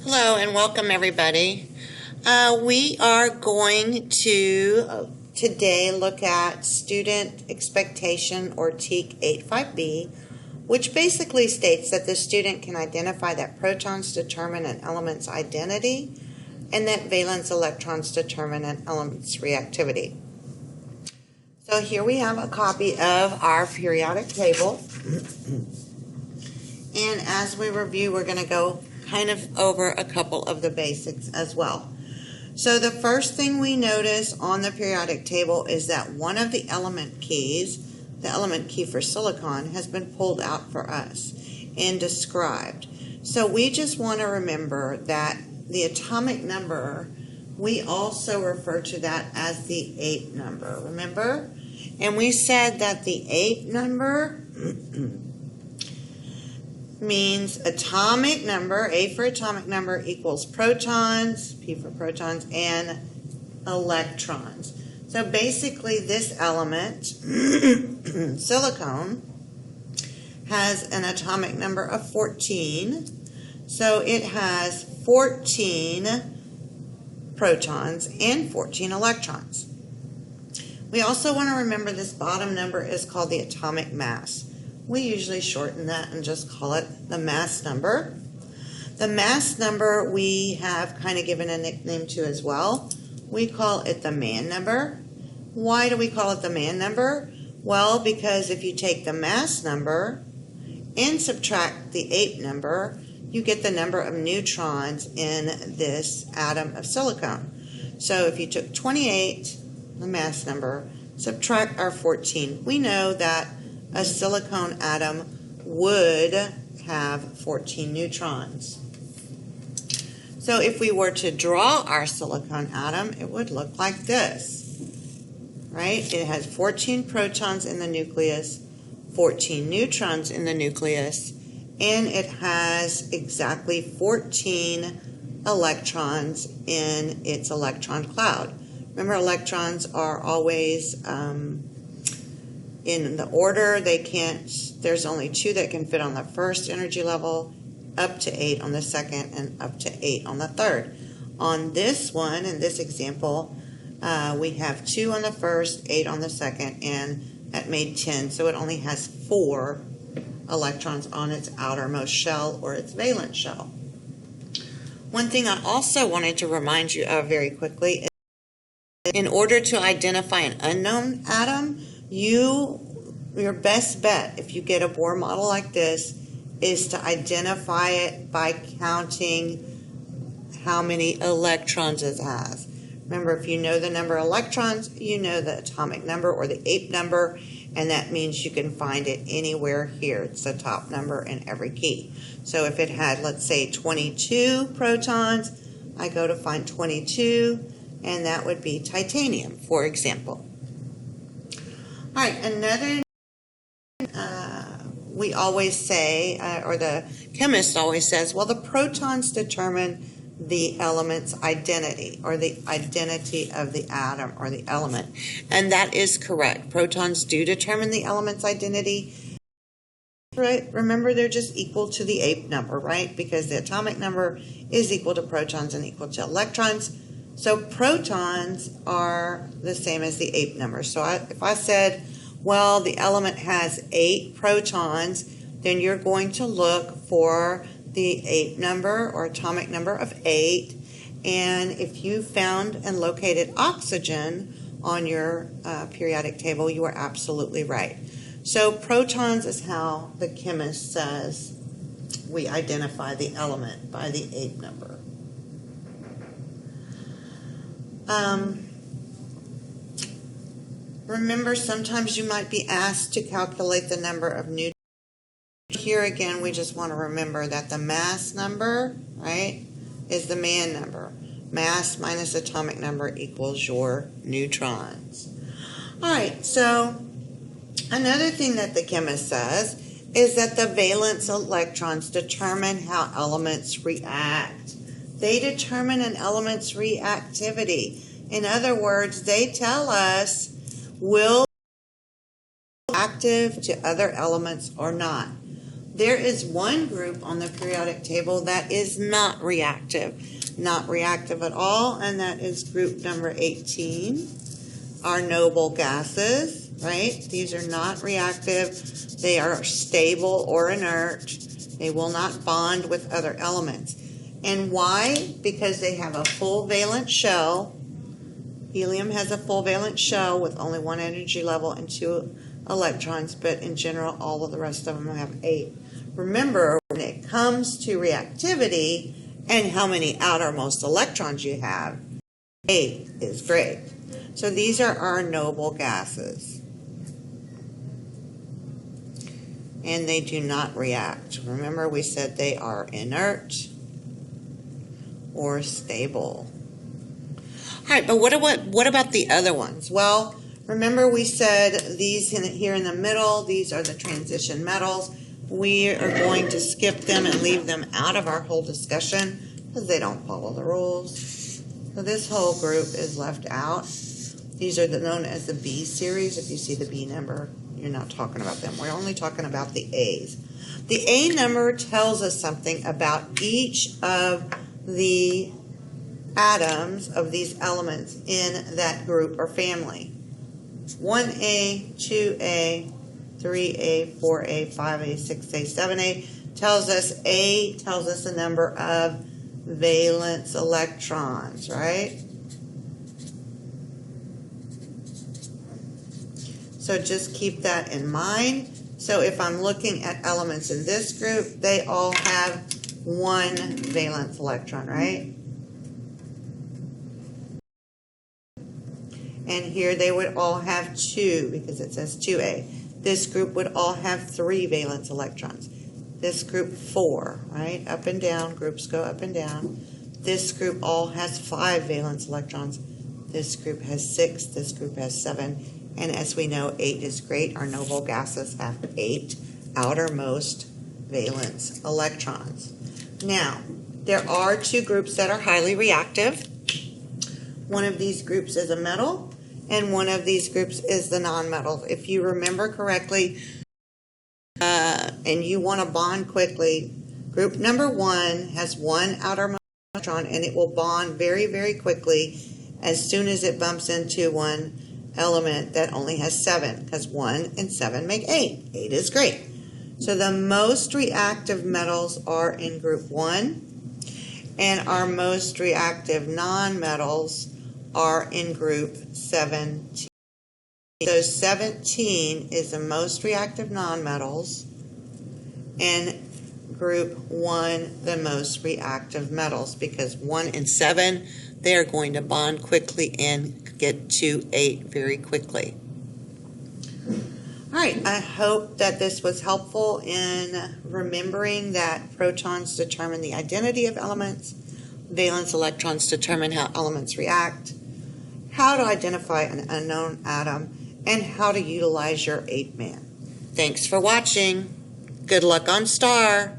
Hello and welcome everybody. We are going to today look at Student Expectation or TEK 85B, which basically states that the student can identify that protons determine an element's identity and that valence electrons determine an element's reactivity. So here we have a copy of our periodic table. And as we review, we're going to go kind of over a couple of the basics as well. So the first thing we notice on the periodic table is that one of the element keys, the element key for silicon, has been pulled out for us and described. So we just want to remember that the atomic number, we also refer to that as the 8 number, remember? And we said that the 8 number means atomic number, A for atomic number equals protons, P for protons, and electrons. So basically this element, silicon, has an atomic number of 14. So it has 14 protons and 14 electrons. We also want to remember this bottom number is called the atomic mass. We usually shorten that and just call it the mass number. The mass number we have kind of given a nickname to as well. We call it the man number. Why do we call it the man number? Well, because if you take the mass number and subtract the 8 number, you get the number of neutrons in this atom of silicon. So if you took 28, the mass number, subtract our 14, we know that a silicon atom would have 14 neutrons. So if we were to draw our silicon atom, it would look like this, right? It has 14 protons in the nucleus, 14 neutrons in the nucleus, and it has exactly 14 electrons in its electron cloud. Remember, electrons are always in the order. There's only 2 that can fit on the first energy level, up to 8 on the second, and up to 8 on the third. On this one, in this example, we have 2 on the first, 8 on the second, and that made 10. So it only has 4 electrons on its outermost shell or its valence shell. One thing I also wanted to remind you of very quickly is in order to identify an unknown atom, your best bet, if you get a Bohr model like this, is to identify it by counting how many electrons it has. Remember, if you know the number of electrons, you know the atomic number or the 8 number, and that means you can find it anywhere here. It's the top number in every key. So if it had, let's say, 22 protons, I go to find 22, and that would be titanium, for example. All right, another we always say, or the chemist always says, well, the protons determine the element's identity, or the identity of the atom or the element. And that is correct. Protons do determine the element's identity. Right? Remember, they're just equal to the 8 number, right? Because the atomic number is equal to protons and equal to electrons. So protons are the same as the 8 number. So if I said, well, the element has 8 protons, then you're going to look for the 8 number or atomic number of 8. And if you found and located oxygen on your periodic table, you are absolutely right. So protons is how the chemist says we identify the element, by the 8 number. Remember, sometimes you might be asked to calculate the number of neutrons. Here again, we just want to remember that the mass number, right, is the man number. Mass minus atomic number equals your neutrons. All right, so another thing that the chemist says is that the valence electrons determine how elements react. They determine an element's reactivity. In other words, they tell us will be active to other elements or not. there is one group on the periodic table that is not reactive at all, and that is group number 18, our noble gases, right? These are not reactive. They are stable or inert. They will not bond with other elements. And why? Because they have a full valence shell. Helium has a full valence shell with only one energy level and 2 electrons, but in general, all of the rest of them have 8. Remember, when it comes to reactivity and how many outermost electrons you have, 8 is great. So these are our noble gases. And they do not react. Remember, we said they are inert or stable. All right, but what about the other ones? Well, remember we said these here in the middle, these are the transition metals. We are going to skip them and leave them out of our whole discussion because they don't follow the rules. So this whole group is left out. These are known as the B series. If you see the B number, you're not talking about them. We're only talking about the A's. The A number tells us something about each of the atoms of these elements in that group or family. 1A, 2A, 3A, 4A, 5A, 6A, 7A tells us A tells us the number of valence electrons, right? So just keep that in mind. So if I'm looking at elements in this group, they all have 1 valence electron, right? And here they would all have 2 because it says 2A. This group would all have 3 valence electrons. This group 4, right? Up and down, groups go up and down. This group all has 5 valence electrons. This group has 6, this group has 7. And as we know, 8 is great. Our noble gases have 8 outermost valence electrons. Now, there are 2 groups that are highly reactive. One of these groups is a metal, and one of these groups is the nonmetal. If you remember correctly, and you want to bond quickly, group number 1 has 1 outermost electron, and it will bond very, very quickly as soon as it bumps into one element that only has 7, because 1 and 7 make 8. 8 is great. So the most reactive metals are in group 1, and our most reactive nonmetals are in group 17. So 17 is the most reactive nonmetals, and group 1 the most reactive metals, because 1 and 7, they are going to bond quickly and get to 8 very quickly. All right, I hope that this was helpful in remembering that protons determine the identity of elements, valence electrons determine how elements react, how to identify an unknown atom, and how to utilize your 8-man. Thanks for watching. Good luck on STAR.